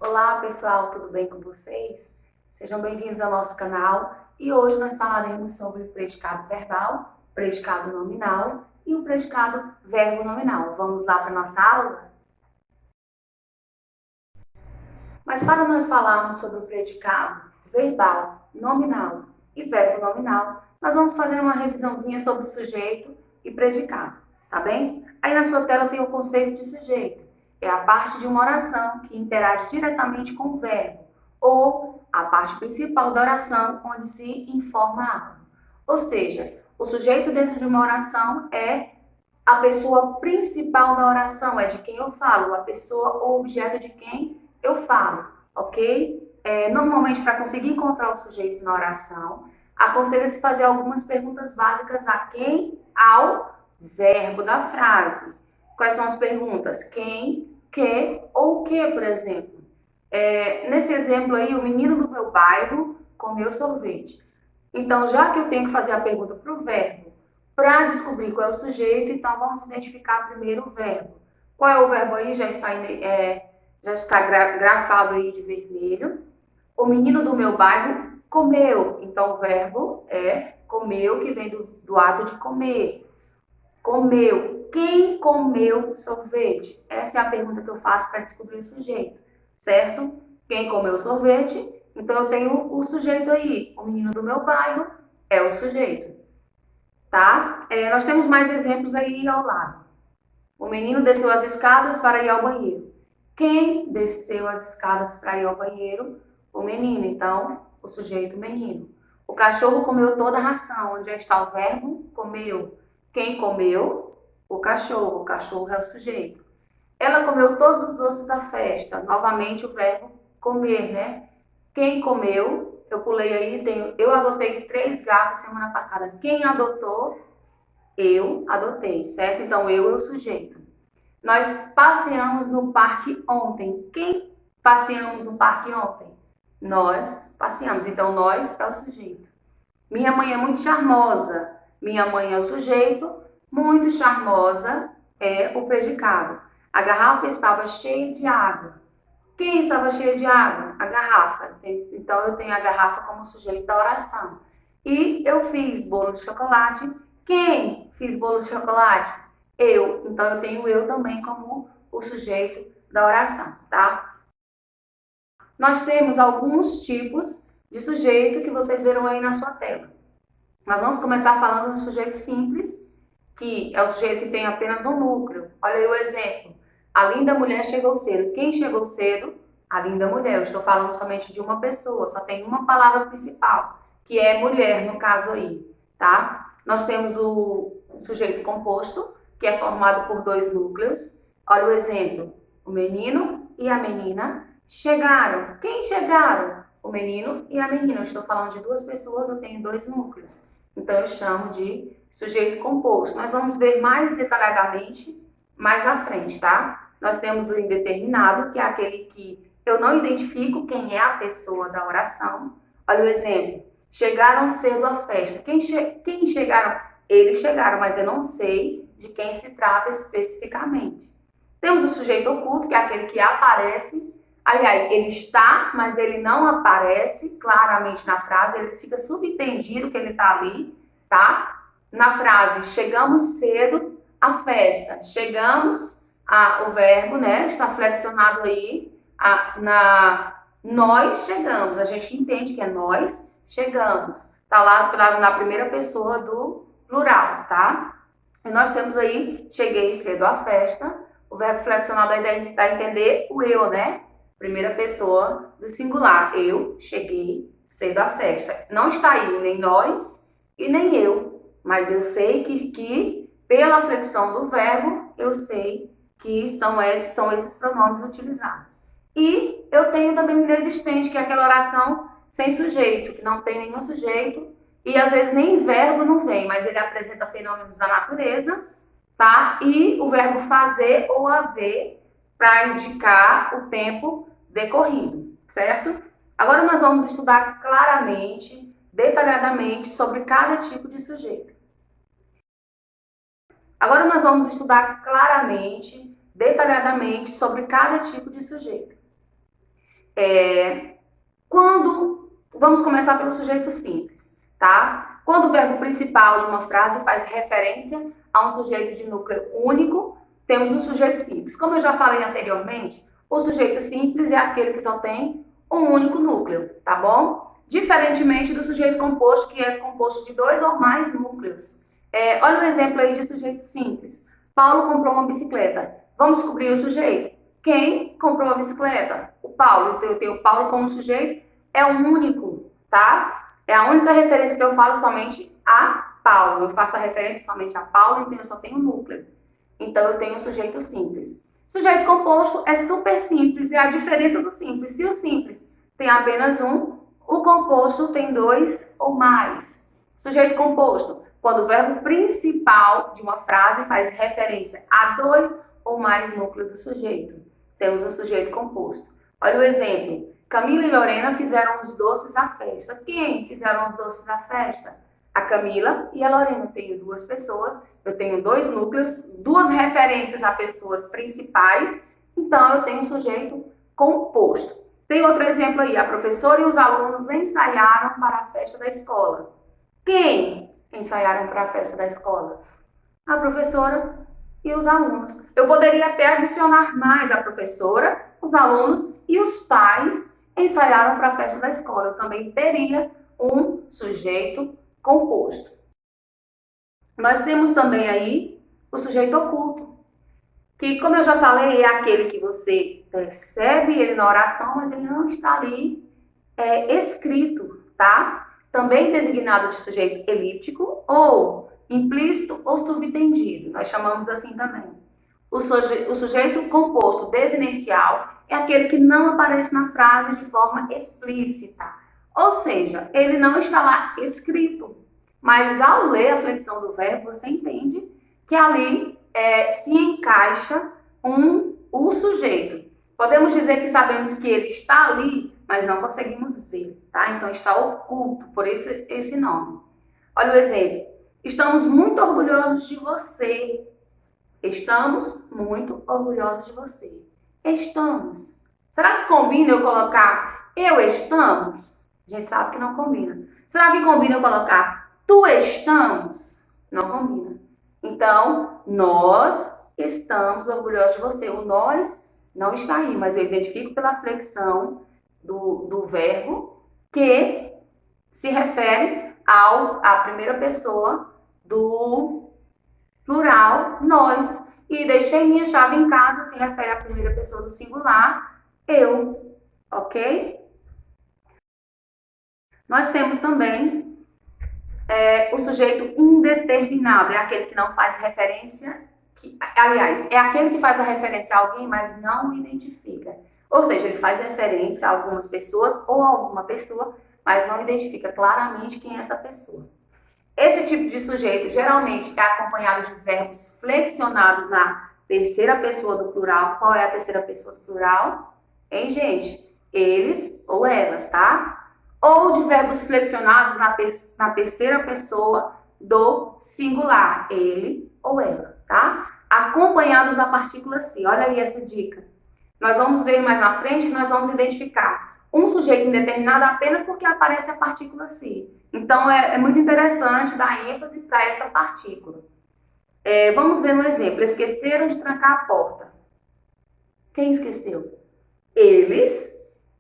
Olá pessoal, tudo bem com vocês? Sejam bem-vindos ao nosso canal e hoje nós falaremos sobre o predicado verbal, predicado nominal e o predicado verbo nominal. Vamos lá para a nossa aula? Mas para nós falarmos sobre o predicado verbal, nominal e verbo nominal, nós vamos fazer uma revisãozinha sobre sujeito e predicado, tá bem? Aí na sua tela tem o conceito de sujeito. É a parte de uma oração que interage diretamente com o verbo, ou a parte principal da oração onde se informa algo. Ou seja, o sujeito dentro de uma oração é a pessoa principal da oração, é de quem eu falo, a pessoa ou objeto de quem eu falo, ok? Normalmente, para conseguir encontrar o sujeito na oração, aconselha-se fazer algumas perguntas básicas a quem? Ao verbo da frase. Quais são as perguntas? Quem, que ou que, por exemplo. Nesse exemplo aí, o menino do meu bairro comeu sorvete. Então, já que eu tenho que fazer a pergunta para o verbo, para descobrir qual é o sujeito, então vamos identificar primeiro o verbo. Qual é o verbo aí? Já está grafado aí de vermelho. O menino do meu bairro comeu. Então, o verbo é comeu, que vem do ato de comer. Comeu. Quem comeu sorvete? Essa é a pergunta que eu faço para descobrir o sujeito, certo? Quem comeu sorvete? Então, eu tenho o sujeito aí. O menino do meu bairro é o sujeito, tá? Nós temos mais exemplos aí ao lado. O menino desceu as escadas para ir ao banheiro. Quem desceu as escadas para ir ao banheiro? O menino. Então, o sujeito menino. O cachorro comeu toda a ração. Onde está o verbo? Comeu. Quem comeu? O cachorro. O cachorro é o sujeito. Ela comeu todos os doces da festa. Novamente o verbo comer, né? Quem comeu? Eu pulei aí, eu adotei 3 gatos semana passada. Quem adotou? Eu adotei, certo? Então, eu é o sujeito. Nós passeamos no parque ontem. Quem passeamos no parque ontem? Nós passeamos. Então, nós é o sujeito. Minha mãe é muito charmosa. Minha mãe é o sujeito. Muito charmosa é o predicado. A garrafa estava cheia de água. Quem estava cheia de água? A garrafa. Então, eu tenho a garrafa como sujeito da oração. E eu fiz bolo de chocolate. Quem fiz bolo de chocolate? Eu. Então, eu tenho eu também como o sujeito da oração, tá? Nós temos alguns tipos de sujeito que vocês verão aí na sua tela. Nós vamos começar falando do sujeito simples, que é o sujeito que tem apenas um núcleo. Olha aí o exemplo. A linda mulher chegou cedo. Quem chegou cedo? A linda mulher. Eu estou falando somente de uma pessoa, só tem uma palavra principal, que é mulher no caso aí, tá? Nós temos o sujeito composto, que é formado por 2 núcleos. Olha o exemplo. O menino e a menina chegaram. Quem chegaram? O menino e a menina. Eu estou falando de 2 pessoas, eu tenho 2 núcleos. Então, eu chamo de sujeito composto. Nós vamos ver mais detalhadamente mais à frente, tá? Nós temos o indeterminado, que é aquele que eu não identifico quem é a pessoa da oração. Olha o exemplo. Chegaram cedo à festa. Quem chegaram? Eles chegaram, mas eu não sei de quem se trata especificamente. Temos o sujeito oculto, que é aquele que aparece. Aliás, ele está, mas ele não aparece claramente na frase, ele fica subentendido que ele está ali, tá? Na frase, chegamos cedo à festa. Chegamos, o verbo, né, está flexionado aí, nós chegamos. A gente entende que é nós chegamos. Está lá na primeira pessoa do plural, tá? E nós temos aí, cheguei cedo à festa. O verbo flexionado aí dá a entender o eu, né? Primeira pessoa do singular. Eu cheguei cedo à festa. Não está aí nem nós e nem eu. Mas eu sei que pela flexão do verbo, eu sei que são esses pronomes utilizados. E eu tenho também o inexistente, que é aquela oração sem sujeito, que não tem nenhum sujeito. E às vezes nem verbo não vem, mas ele apresenta fenômenos da natureza, tá? E o verbo fazer ou haver para indicar o tempo decorrido, certo? Agora nós vamos estudar claramente, detalhadamente sobre cada tipo de sujeito. Agora nós vamos estudar claramente, detalhadamente sobre cada tipo de sujeito. Vamos começar pelo sujeito simples, tá? Quando o verbo principal de uma frase faz referência a um sujeito de núcleo único, temos um sujeito simples. Como eu já falei anteriormente, o sujeito simples é aquele que só tem um único núcleo, tá bom? Diferentemente do sujeito composto, que é composto de 2 ou mais núcleos. Olha um exemplo aí de sujeito simples. Paulo comprou uma bicicleta. Vamos descobrir o sujeito. Quem comprou a bicicleta? O Paulo. Eu tenho o Paulo como sujeito, é um único, tá? É a única referência que eu falo somente a Paulo. Eu faço a referência somente a Paulo, então eu só tenho um núcleo. Então eu tenho um sujeito simples. Sujeito composto é super simples, é a diferença do simples. Se o simples tem apenas um, o composto tem 2 ou mais. Sujeito composto, quando o verbo principal de uma frase faz referência a 2 ou mais núcleos do sujeito. Temos um sujeito composto. Olha o exemplo. Camila e Lorena fizeram os doces da festa. Quem fizeram os doces da festa? A Camila e a Lorena. Eu tenho 2 pessoas, eu tenho 2 núcleos, 2 referências a pessoas principais, então eu tenho um sujeito composto. Tem outro exemplo aí. A professora e os alunos ensaiaram para a festa da escola. Quem ensaiaram para a festa da escola? A professora e os alunos. Eu poderia até adicionar mais a professora, os alunos e os pais ensaiaram para a festa da escola. Eu também teria um sujeito composto. Nós temos também aí o sujeito oculto, que, como eu já falei, é aquele que você percebe ele na oração, mas ele não está ali escrito, tá? Também designado de sujeito elíptico ou implícito ou subentendido. Nós chamamos assim também. O sujeito composto desinencial é aquele que não aparece na frase de forma explícita. Ou seja, ele não está lá escrito. Mas ao ler a flexão do verbo, você entende que ali se encaixa o sujeito. Podemos dizer que sabemos que ele está ali, mas não conseguimos ver, tá? Então está oculto, por esse nome. Olha o exemplo. Estamos muito orgulhosos de você. Estamos muito orgulhosos de você. Estamos. Será que combina eu colocar eu estamos? A gente sabe que não combina. Será que combina eu colocar tu estamos? Não combina. Então, nós estamos orgulhosos de você. O nós não está aí, mas eu identifico pela flexão do verbo que se refere à primeira pessoa do plural, nós. E deixei minha chave em casa se refere à primeira pessoa do singular, eu, ok? Nós temos também o sujeito indeterminado, é aquele que não faz referência, aliás, é aquele que faz a referência a alguém, mas não identifica. Ou seja, ele faz referência a algumas pessoas ou a alguma pessoa, mas não identifica claramente quem é essa pessoa. Esse tipo de sujeito geralmente é acompanhado de verbos flexionados na terceira pessoa do plural. Qual é a terceira pessoa do plural? Hein, gente? Eles ou elas, tá? Ou de verbos flexionados na terceira pessoa do singular. Ele ou ela, tá? Acompanhados da partícula se. Olha aí essa dica. Nós vamos ver mais na frente que nós vamos identificar um sujeito indeterminado apenas porque aparece a partícula se. Então, é muito interessante dar ênfase para essa partícula. Vamos ver um exemplo. Esqueceram de trancar a porta. Quem esqueceu? Eles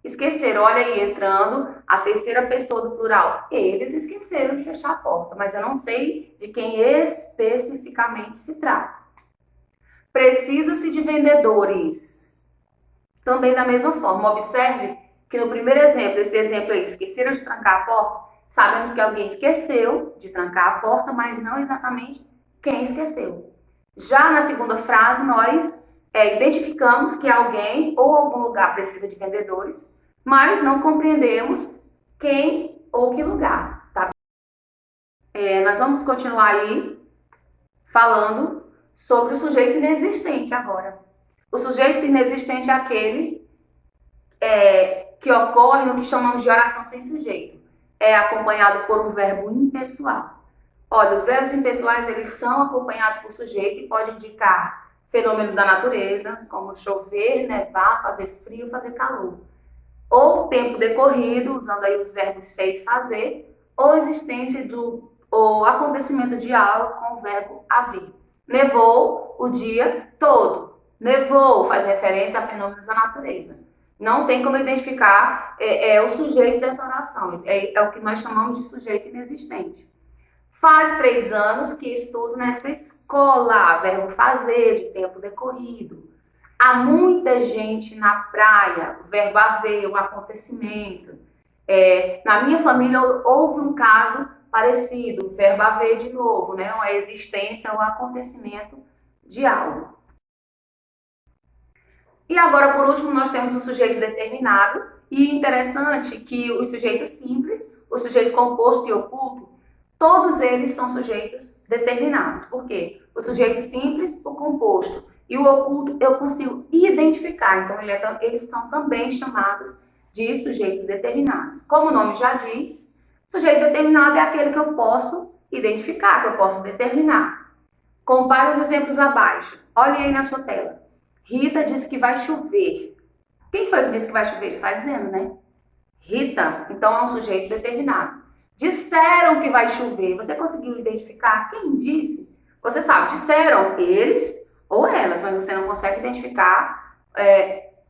esqueceram. Olha aí, entrando a terceira pessoa do plural. Eles esqueceram de fechar a porta, mas eu não sei de quem especificamente se trata. Precisa-se de vendedores. Também da mesma forma. Observe que no primeiro exemplo, esse exemplo aí, esqueceram de trancar a porta, sabemos que alguém esqueceu de trancar a porta, mas não exatamente quem esqueceu. Já na segunda frase, nós identificamos que alguém ou algum lugar precisa de vendedores, mas não compreendemos quem ou que lugar. Tá? Nós vamos continuar aí falando sobre o sujeito inexistente agora. O sujeito inexistente é aquele que ocorre no que chamamos de oração sem sujeito. É acompanhado por um verbo impessoal. Olha, os verbos impessoais, eles são acompanhados por sujeito e podem indicar fenômeno da natureza, como chover, nevar, fazer frio, fazer calor. ou tempo decorrido, usando aí os verbos ser e fazer, ou existência ou acontecimento de algo com o verbo haver. Nevou o dia todo. Nevou faz referência a fenômenos da natureza. Não tem como identificar o sujeito dessa oração. É o que nós chamamos de sujeito inexistente. Faz 3 anos que estudo nessa escola. Verbo fazer, de tempo decorrido. Há muita gente na praia. Verbo haver, um acontecimento. Na minha família houve um caso parecido. Verbo haver de novo, né? Uma existência, um acontecimento de algo. E agora, por último, nós temos o sujeito determinado. E interessante que os sujeitos simples, o sujeito composto e oculto, todos eles são sujeitos determinados. Por quê? O sujeito simples, o composto e o oculto eu consigo identificar. Então, eles são também chamados de sujeitos determinados. Como o nome já diz, sujeito determinado é aquele que eu posso identificar, que eu posso determinar. Compare os exemplos abaixo. Olhe aí na sua tela. Rita disse que vai chover. Quem foi que disse que vai chover? Já está dizendo, né? Rita. Então, é um sujeito determinado. Disseram que vai chover. Você conseguiu identificar quem disse? Você sabe, disseram eles ou elas, mas você não consegue identificar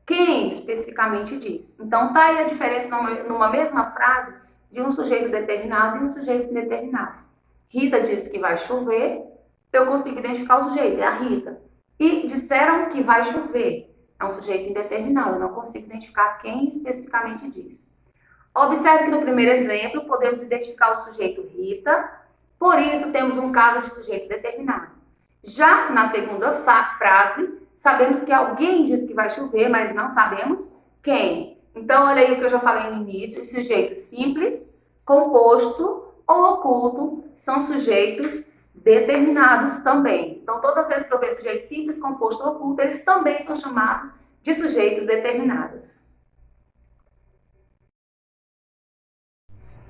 quem especificamente diz. Então, tá aí a diferença numa mesma frase de um sujeito determinado e um sujeito indeterminado. Rita disse que vai chover, eu consigo identificar o sujeito, é a Rita. E disseram que vai chover, é um sujeito indeterminado, eu não consigo identificar quem especificamente diz. Observe que no primeiro exemplo podemos identificar o sujeito Rita, por isso temos um caso de sujeito determinado. Já na segunda frase, sabemos que alguém diz que vai chover, mas não sabemos quem. Então, olha aí o que eu já falei no início, os sujeitos simples, composto ou oculto são sujeitos determinados também. Então, todas as vezes que eu ver sujeito simples, composto ou oculto, eles também são chamados de sujeitos determinados.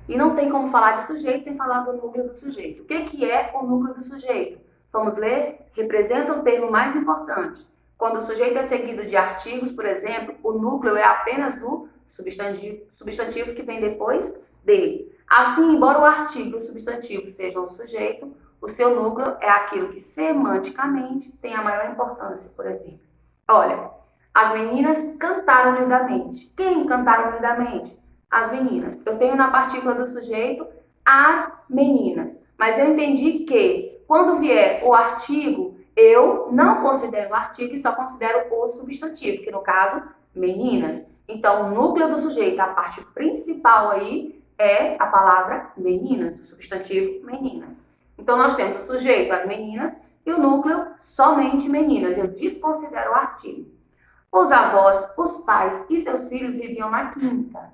E não tem como falar de sujeito sem falar do núcleo do sujeito. O que é o núcleo do sujeito? Vamos ler? Representa o termo mais importante. Quando o sujeito é seguido de artigos, por exemplo, o núcleo é apenas o substantivo que vem depois dele. Assim, embora o artigo e o substantivo sejam o sujeito, o seu núcleo é aquilo que semanticamente tem a maior importância, por exemplo. Olha, as meninas cantaram lindamente. Quem cantaram lindamente? As meninas. Eu tenho na partícula do sujeito as meninas. Mas eu entendi que quando vier o artigo, eu não considero o artigo e só considero o substantivo, que no caso, meninas. Então, o núcleo do sujeito, a parte principal aí, é a palavra meninas, o substantivo meninas. Então, nós temos o sujeito, as meninas, e o núcleo, somente meninas. Eu desconsidero o artigo. Os avós, os pais e seus filhos viviam na quinta.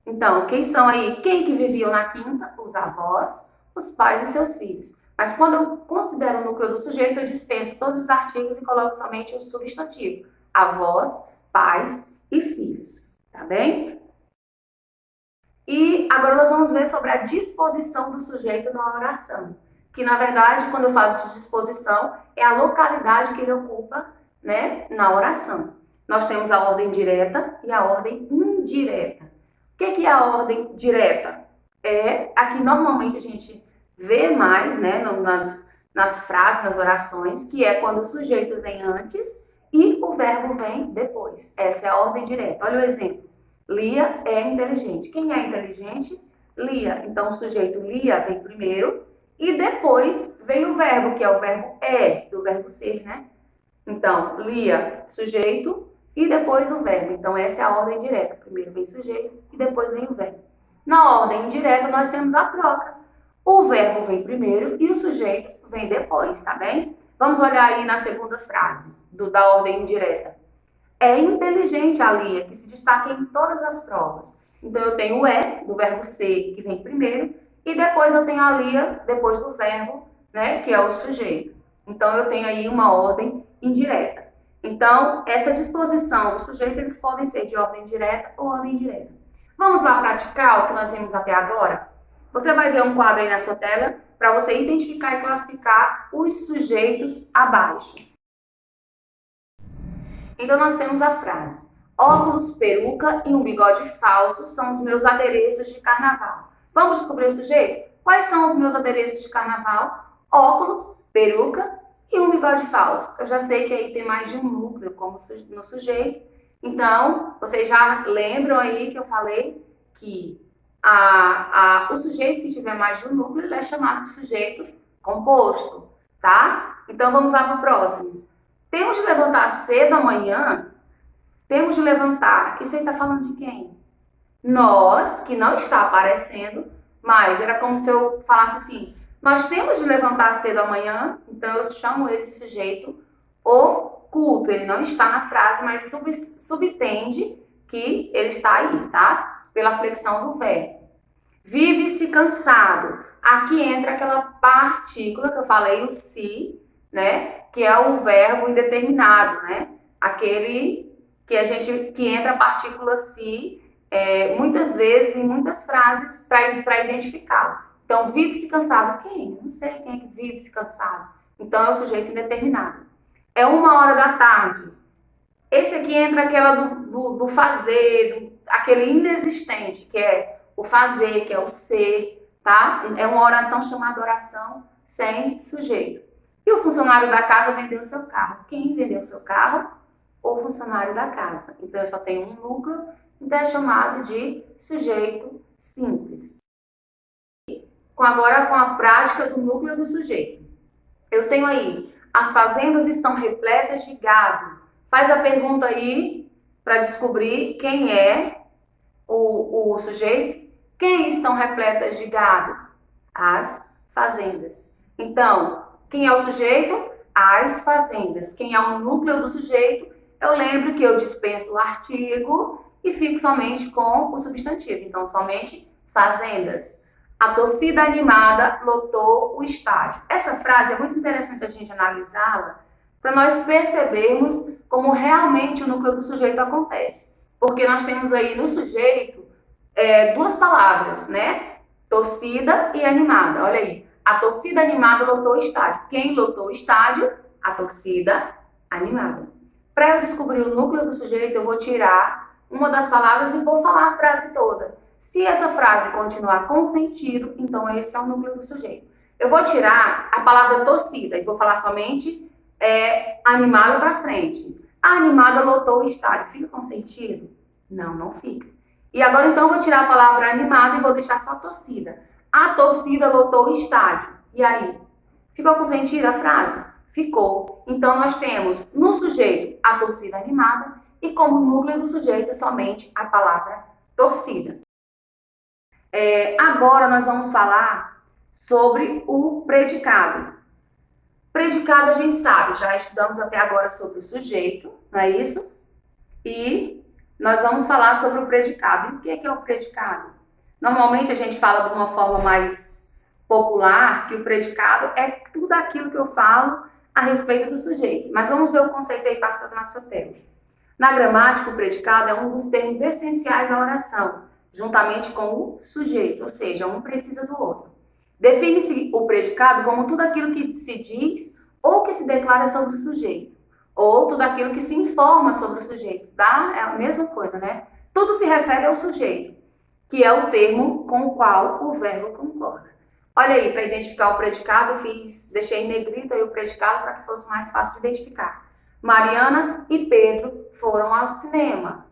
Então, quem são aí? Quem que viviam na quinta? Os avós, os pais e seus filhos. Mas quando eu considero o núcleo do sujeito, eu dispenso todos os artigos e coloco somente o substantivo. Avós, pais e filhos. Tá bem? E agora nós vamos ver sobre a disposição do sujeito na oração. Que, na verdade, quando eu falo de disposição, é a localidade que ele ocupa, né, na oração. Nós temos a ordem direta e a ordem indireta. O que é a ordem direta? É a que normalmente a gente vê mais, né, nas frases, nas orações, que é quando o sujeito vem antes e o verbo vem depois. Essa é a ordem direta. Olha o exemplo. Lia é inteligente. Quem é inteligente? Lia. Então, o sujeito Lia vem primeiro e depois vem o verbo, que é o verbo do verbo ser, né? Então, Lia, sujeito, e depois o verbo. Então, essa é a ordem direta. Primeiro vem sujeito e depois vem o verbo. Na ordem indireta, nós temos a troca. O verbo vem primeiro e o sujeito vem depois, tá bem? Vamos olhar aí na segunda frase da ordem indireta. É inteligente a Lia, que se destaca em todas as provas. Então, eu tenho o do verbo ser, que vem primeiro, e depois eu tenho a Lia, depois do verbo, né, que é o sujeito. Então, eu tenho aí uma ordem indireta. Então, essa disposição do sujeito, eles podem ser de ordem direta ou ordem indireta. Vamos lá praticar o que nós vimos até agora? Você vai ver um quadro aí na sua tela para você identificar e classificar os sujeitos abaixo. Então, nós temos a frase. Óculos, peruca e um bigode falso são os meus adereços de carnaval. Vamos descobrir o sujeito? Quais são os meus adereços de carnaval? Óculos, peruca e um bigode falso. Eu já sei que aí tem mais de um núcleo como no sujeito. Então, vocês já lembram aí que eu falei que o sujeito que tiver mais de um núcleo, ele é chamado de sujeito composto, tá? Então, vamos lá para o próximo. Temos de levantar cedo amanhã. Temos de levantar. Isso aí está falando de quem? Nós, que não está aparecendo, mas era como se eu falasse assim, nós temos de levantar cedo amanhã, então eu chamo ele de sujeito oculto. Ele não está na frase, mas subtende que ele está aí, tá? Pela flexão do verbo. Vive-se cansado. Aqui entra aquela partícula que eu falei, o se, né? Que é o verbo indeterminado, né? Aquele que entra a partícula se muitas vezes em muitas frases para identificá-lo. Então, vive-se cansado. Quem? Não sei quem é que vive-se cansado. Então, é o sujeito indeterminado. É 1h da tarde. Esse aqui entra aquela do fazer, aquele inexistente, que é o fazer, que é o ser, tá? É uma oração chamada oração sem sujeito. E o funcionário da casa vendeu seu carro. Quem vendeu seu carro? O funcionário da casa. Então, eu só tenho um núcleo, então é chamado de sujeito simples. Agora, com a prática do núcleo do sujeito. Eu tenho aí, as fazendas estão repletas de gado. Faz a pergunta aí para descobrir quem é o sujeito. Quem estão repletas de gado? As fazendas. Então, quem é o sujeito? As fazendas. Quem é o núcleo do sujeito? Eu lembro que eu dispenso o artigo e fico somente com o substantivo. Então, somente fazendas. A torcida animada lotou o estádio. Essa frase é muito interessante a gente analisá-la para nós percebermos como realmente o núcleo do sujeito acontece. Porque nós temos aí no sujeito duas palavras, né? Torcida e animada. Olha aí. A torcida animada lotou o estádio. Quem lotou o estádio? A torcida animada. Para eu descobrir o núcleo do sujeito, eu vou tirar uma das palavras e vou falar a frase toda. Se essa frase continuar com sentido, então esse é o núcleo do sujeito. Eu vou tirar a palavra torcida e vou falar somente animada para frente. A animada lotou o estádio. Fica com sentido? Não, não fica. E agora então eu vou tirar a palavra animada e vou deixar só torcida. A torcida lotou o estádio. E aí? Ficou com sentido a frase? Ficou. Então nós temos no sujeito a torcida animada e como núcleo do sujeito somente a palavra torcida. Agora nós vamos falar sobre o predicado. Predicado a gente sabe, já estudamos até agora sobre o sujeito, não é isso? E nós vamos falar sobre o predicado. E o que é o predicado? Normalmente a gente fala de uma forma mais popular que o predicado é tudo aquilo que eu falo a respeito do sujeito. Mas vamos ver o conceito aí passado na sua tela. Na gramática, o predicado é um dos termos essenciais da oração, juntamente com o sujeito, ou seja, um precisa do outro. Define-se o predicado como tudo aquilo que se diz ou que se declara sobre o sujeito, ou tudo aquilo que se informa sobre o sujeito, tá? É a mesma coisa, né? Tudo se refere ao sujeito, que é o termo com o qual o verbo concorda. Olha aí, para identificar o predicado, deixei em negrito aí o predicado para que fosse mais fácil de identificar. Mariana e Pedro foram ao cinema.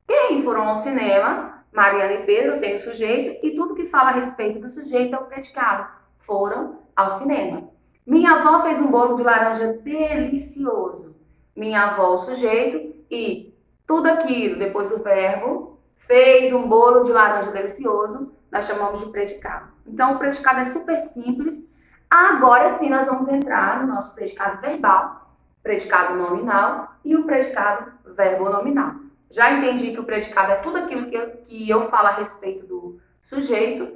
Quem foram ao cinema? Mariana e Pedro tem o sujeito e tudo que fala a respeito do sujeito é o predicado. Foram ao cinema. Minha avó fez um bolo de laranja delicioso. Minha avó, o sujeito, e tudo aquilo, depois o verbo, fez um bolo de laranja delicioso, nós chamamos de predicado. Então, o predicado é super simples. Agora sim, nós vamos entrar no nosso predicado verbal, predicado nominal e o predicado verbo nominal. Já entendi que o predicado é tudo aquilo que eu falo a respeito do sujeito.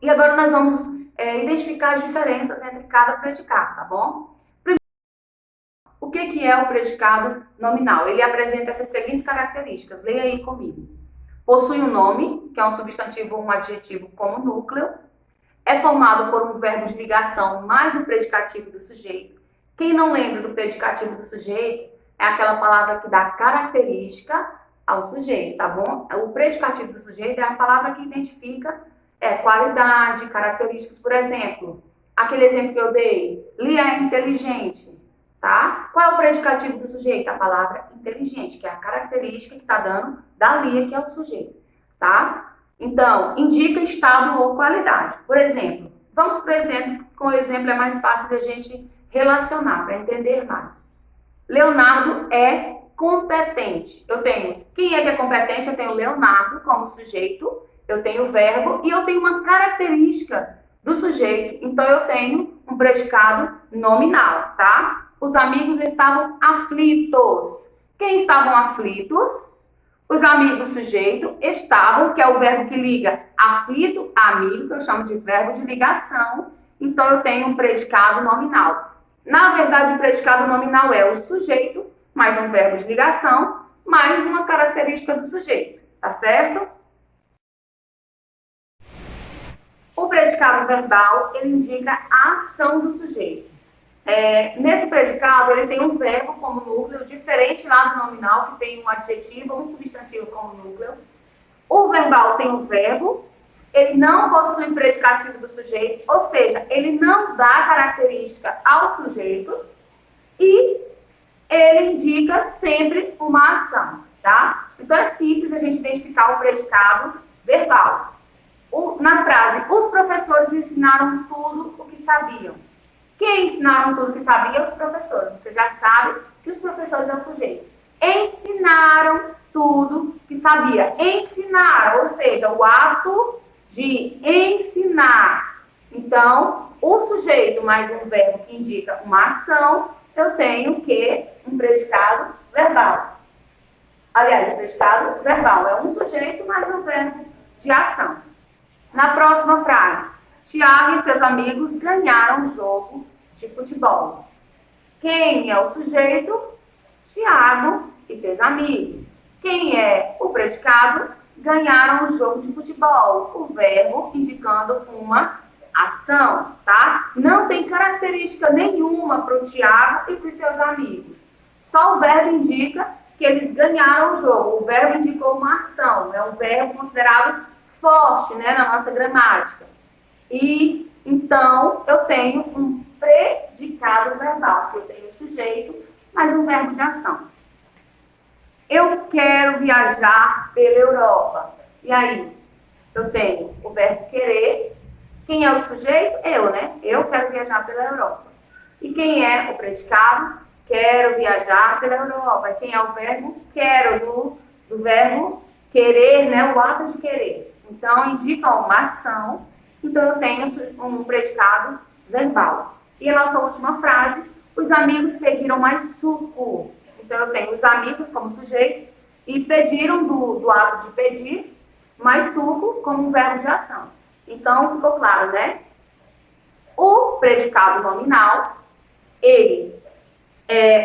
E agora nós vamos identificar as diferenças entre cada predicado, tá bom? Primeiro, o que é o predicado nominal? Ele apresenta essas seguintes características. Leia aí comigo. Possui um nome, que é um substantivo ou um adjetivo como núcleo. É formado por um verbo de ligação mais o predicativo do sujeito. Quem não lembra do predicativo do sujeito é aquela palavra que dá característica ao sujeito, tá bom? O predicativo do sujeito é a palavra que identifica qualidade, características. Por exemplo, aquele exemplo que eu dei, Lia é inteligente, tá? Qual é o predicativo do sujeito? A palavra inteligente, que é a característica que está dando da Lia, que é o sujeito, tá? Então, indica estado ou qualidade. Por exemplo, vamos por exemplo, com o exemplo é mais fácil da gente relacionar, para entender mais. Leonardo é competente. Eu tenho, quem é que é competente? Eu tenho Leonardo como sujeito, eu tenho o verbo e eu tenho uma característica do sujeito. Então, eu tenho um predicado nominal, tá? Os amigos estavam aflitos. Quem estavam aflitos? Os amigos sujeito estavam, que é o verbo que liga aflito a amigo, que eu chamo de verbo de ligação. Então, eu tenho um predicado nominal. Na verdade, o predicado nominal é o sujeito, mais um verbo de ligação, mais uma característica do sujeito, tá certo? O predicado verbal, ele indica a ação do sujeito. Nesse predicado, ele tem um verbo como núcleo, diferente lá do nominal, que tem um adjetivo ou um substantivo como núcleo. O verbal tem um verbo, ele não possui predicativo do sujeito, ou seja, ele não dá característica ao sujeito e ele indica sempre uma ação, tá? Então é simples a gente identificar o predicado verbal. Na frase, os professores ensinaram tudo o que sabiam. Quem ensinaram tudo o que sabiam? Os professores. Você já sabe que os professores é o sujeito. Ensinaram tudo que sabia. Ensinar, ou seja, o ato de ensinar. Então, o sujeito mais um verbo que indica uma ação, eu tenho que um predicado verbal. Aliás, o predicado verbal é um sujeito mais um verbo de ação. Na próxima frase, Tiago e seus amigos ganharam o jogo de futebol. Quem é o sujeito? Tiago e seus amigos. Quem é o predicado? Ganharam o jogo de futebol. O verbo indicando uma ação, tá? Não tem característica nenhuma para o Tiago e para os seus amigos. Só o verbo indica que eles ganharam o jogo. O verbo indicou uma ação. É um verbo considerado forte, né, na nossa gramática. E, então, eu tenho um predicado verbal, que eu tenho o sujeito, mais um verbo de ação. Eu quero viajar pela Europa. E aí, eu tenho o verbo querer. Quem é o sujeito? Eu, né? Eu quero viajar pela Europa. E quem é o predicado? Quero viajar pela Europa. Quem é o verbo? Quero, do verbo querer, né? O ato de querer. Então, indica uma ação. Então, eu tenho um predicado verbal. E a nossa última frase, os amigos pediram mais suco. Então, eu tenho os amigos como sujeito e pediram do ato de pedir mais suco como um verbo de ação. Então, ficou claro, né? O predicado nominal,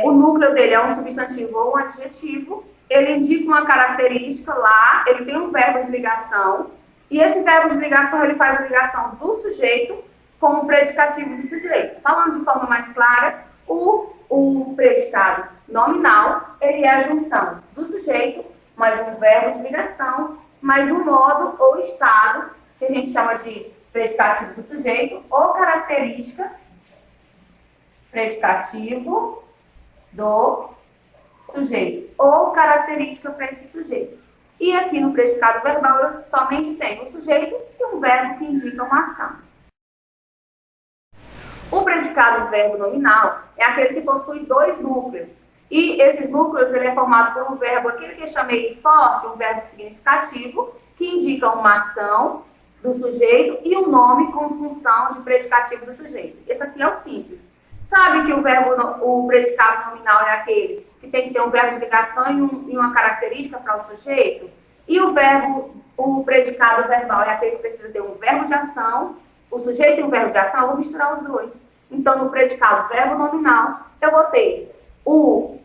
o núcleo dele é um substantivo ou um adjetivo. Ele indica uma característica lá, ele tem um verbo de ligação, e esse verbo de ligação, ele faz a ligação do sujeito com o predicativo do sujeito. Falando de forma mais clara, o predicado nominal, ele é a junção do sujeito, mais um verbo de ligação, mais um modo ou estado, que a gente chama de predicativo do sujeito, ou característica, predicativo do sujeito, ou característica para esse sujeito. E aqui no predicado verbal eu somente tenho o sujeito e um verbo que indica uma ação. O predicado verbo nominal é aquele que possui dois núcleos. E esses núcleos ele é formado por um verbo, aquele que eu chamei forte, um verbo significativo, que indica uma ação do sujeito e um nome com função de predicativo do sujeito. Esse aqui é o simples. Sabe que o predicado nominal é aquele que tem que ter um verbo de ligação e uma característica para o sujeito? E o predicado verbal é aquele que precisa ter um verbo de ação, o sujeito e um verbo de ação, eu vou misturar os dois. Então, no predicado verbo nominal, eu vou ter o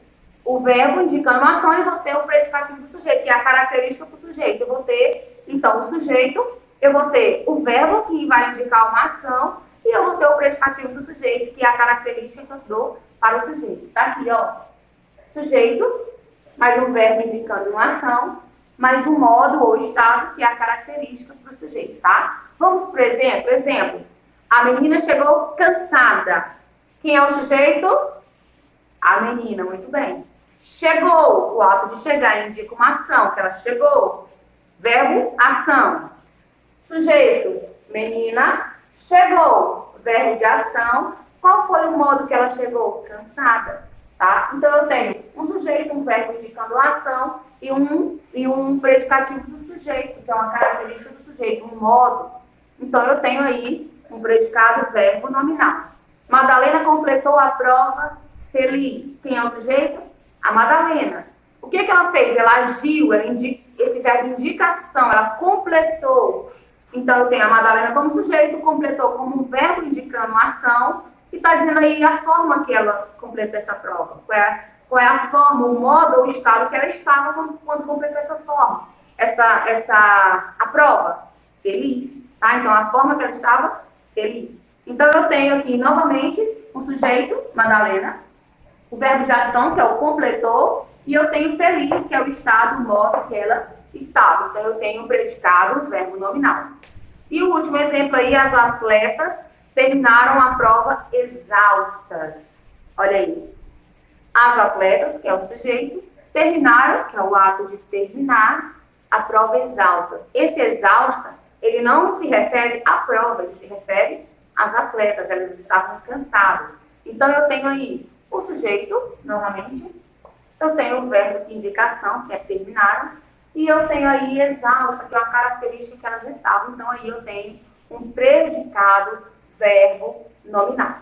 verbo indicando uma ação e vou ter o predicativo do sujeito, que é a característica para o sujeito. Eu vou ter, então, o sujeito, eu vou ter o verbo que vai indicar uma ação, e eu vou ter o predicativo do sujeito, que é a característica que eu dou para o sujeito. Tá aqui, ó. Sujeito mais um verbo indicando uma ação, mais um modo ou estado, que é a característica para o sujeito, tá? Vamos para o exemplo. Exemplo, a menina chegou cansada. Quem é o sujeito? A menina, muito bem. Chegou, o ato de chegar indica uma ação, que ela chegou. Verbo, ação. Sujeito, menina, chegou. Verbo de ação. Qual foi o modo que ela chegou? Cansada, tá? Então, eu tenho um sujeito, um verbo indicando uma ação e um predicativo do sujeito, que é uma característica do sujeito, um modo. Então, eu tenho aí um predicado, verbo nominal. Madalena completou a prova feliz. Quem é o sujeito? A Madalena. O que ela fez? Ela agiu, esse verbo indicação, ela completou. Então, eu tenho a Madalena como sujeito, completou como um verbo indicando uma ação, e está dizendo aí a forma que ela completou essa prova. Qual é a forma, o modo ou o estado que ela estava quando completou essa forma, a prova? Feliz. Tá? Então, a forma que ela estava, feliz. Então, eu tenho aqui, novamente, um sujeito, Madalena, o verbo de ação, que é o completou, e eu tenho feliz, que é o estado, o modo que ela estava. Então, eu tenho o predicado, o verbo nominal. E o último exemplo aí, as atletas terminaram a prova exaustas. Olha aí. As atletas, que é o sujeito, terminaram, que é o ato de terminar, a prova exaustas. Esse exausta, ele não se refere à prova, ele se refere às atletas, elas estavam cansadas. Então, eu tenho aí o sujeito, novamente, eu tenho o verbo de indicação, que é terminaram, e eu tenho aí exausta, que é uma característica que elas estavam. Então, aí eu tenho um predicado, verbo nominal.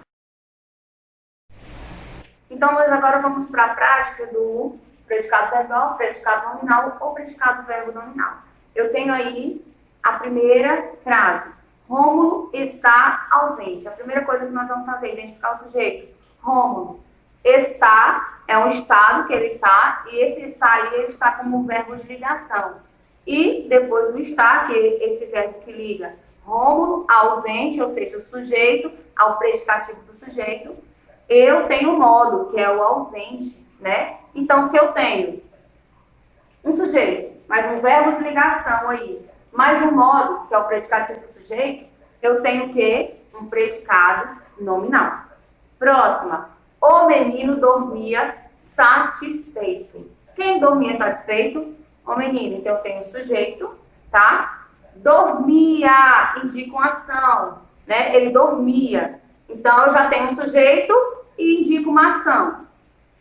Então, nós agora vamos para a prática do predicado verbal, predicado nominal ou predicado verbo nominal. Eu tenho aí a primeira frase. Rômulo está ausente. A primeira coisa que nós vamos fazer é identificar o sujeito. Rômulo está, é um estado que ele está, e esse está aí, ele está como um verbo de ligação. E depois do está, que é esse verbo que liga Rômulo, ausente, ou seja, o sujeito, ao predicativo do sujeito, eu tenho o modo, que é o ausente, né? Então, se eu tenho um sujeito, mais um verbo de ligação aí, mais um modo, que é o predicativo do sujeito, eu tenho o quê? Um predicado nominal. Próxima. O menino dormia satisfeito. Quem dormia satisfeito? O menino. Então, eu tenho o sujeito, tá? Dormia, indica uma ação, né? Ele dormia. Então, eu já tenho um sujeito e indico uma ação.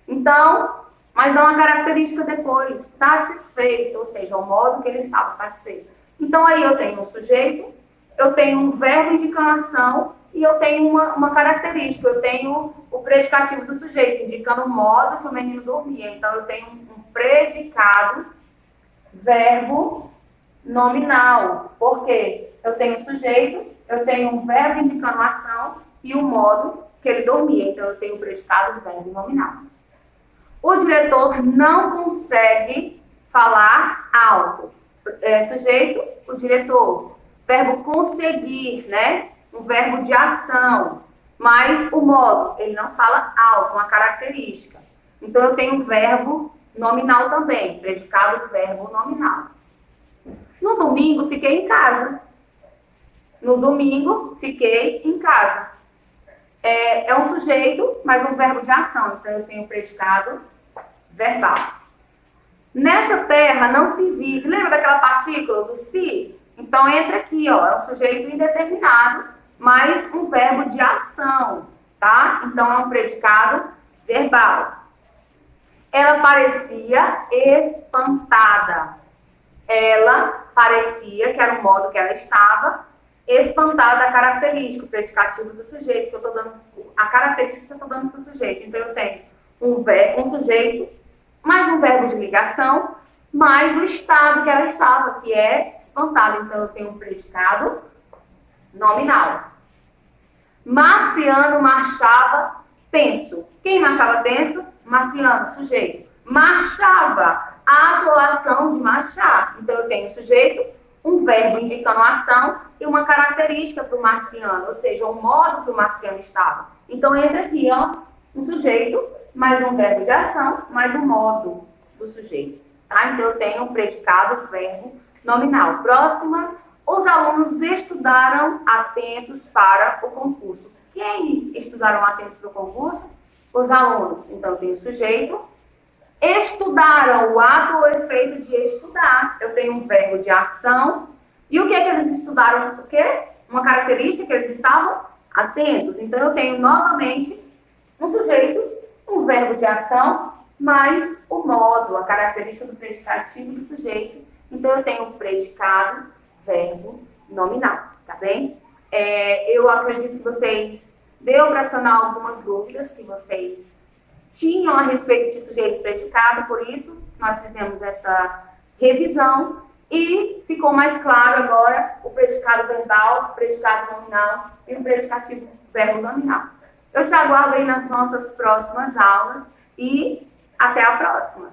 Então, mas dá uma característica depois, satisfeito, ou seja, o modo que ele estava satisfeito. Então, aí eu tenho um sujeito, eu tenho um verbo indicando ação e eu tenho uma característica. Eu tenho o predicativo do sujeito, indicando o modo que o menino dormia. Então, eu tenho um predicado, verbo nominal. Por quê? Eu tenho um sujeito, eu tenho um verbo indicando ação e o modo que ele dormia. Então, eu tenho o predicado, verbo nominal. O diretor não consegue falar alto. Sujeito, o diretor. Verbo conseguir, né? Um verbo de ação. Mas o modo, ele não fala alto, uma característica. Então, eu tenho um verbo nominal também. Predicado, verbo nominal. No domingo, fiquei em casa. No domingo, fiquei em casa. É um sujeito, mais um verbo de ação. Então, eu tenho predicado verbal. Nessa terra não se vive. Lembra daquela partícula do se? Então, entra aqui, ó. É um sujeito indeterminado, mais um verbo de ação, tá? Então, é um predicado verbal. Ela parecia espantada. Ela parecia, que era o modo que ela estava, espantada, a característica, o predicativo do sujeito, que eu estou dando, a característica que eu estou dando para o sujeito. Então, eu tenho um sujeito, mais um verbo de ligação, mais o estado que ela estava, que é espantada. Então, eu tenho um predicado nominal. Marciano marchava tenso. Quem marchava tenso? Marciano, sujeito. Marchava, a atuação de marchar. Então, eu tenho sujeito, um verbo indicando ação e uma característica para o marciano, ou seja, o modo que o marciano estava. Então, entra aqui, ó, um sujeito, mais um verbo de ação, mais um modo. do sujeito, tá? Então, eu tenho o predicado, verbo, nominal. Próxima, os alunos estudaram atentos para o concurso. Quem estudaram atentos para o concurso? Os alunos. Então, eu tenho o sujeito. Estudaram, o ato ou efeito de estudar. Eu tenho um verbo de ação. E o que é que eles estudaram? O quê? Uma característica que eles estavam atentos. Então, eu tenho novamente um sujeito, um verbo de ação, mais o modo, a característica do predicativo do sujeito. Então, eu tenho o predicado, verbo, nominal, tá bem? Eu acredito que vocês deu para sanar algumas dúvidas que vocês tinham a respeito de sujeito e predicado, por isso nós fizemos essa revisão e ficou mais claro agora o predicado verbal, o predicado nominal e o predicativo verbo nominal. Eu te aguardo aí nas nossas próximas aulas e até a próxima!